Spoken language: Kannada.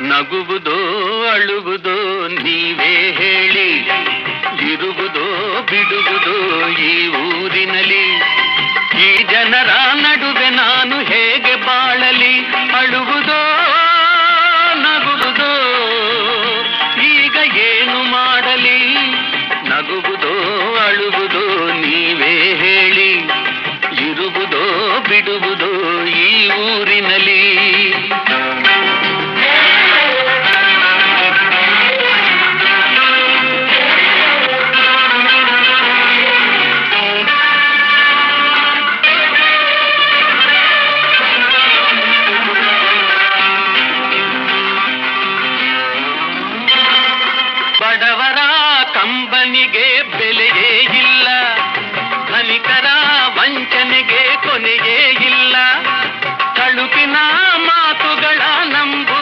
ನಗುವುದೋ ಅಳುವುದೋ ನೀವೇ ಹೇಳಿ, ಇರುವುದೋ ಬಿಡುವುದೋ ಈ ಊರಿನಲ್ಲಿ. ಈ ಜನರ ನಡುವೆ ನಾನು ಹೇಗೆ ಬಾಳಲಿ? ಅಳುವುದೋ ನಗುವುದೋ ಈಗ ಏನು ಮಾಡಲಿ? ನಗುವುದೋ ಅಳುವುದೋ ನೀವೇ ಹೇಳಿ, ಇರುವುದೋ ಬಿಡುವುದೋ ಈ ಊರಿನಲ್ಲಿ. ಬಡವರ ಕಂಬನಿಗೆ ಬೆಲೆಯೇ ಇಲ್ಲ,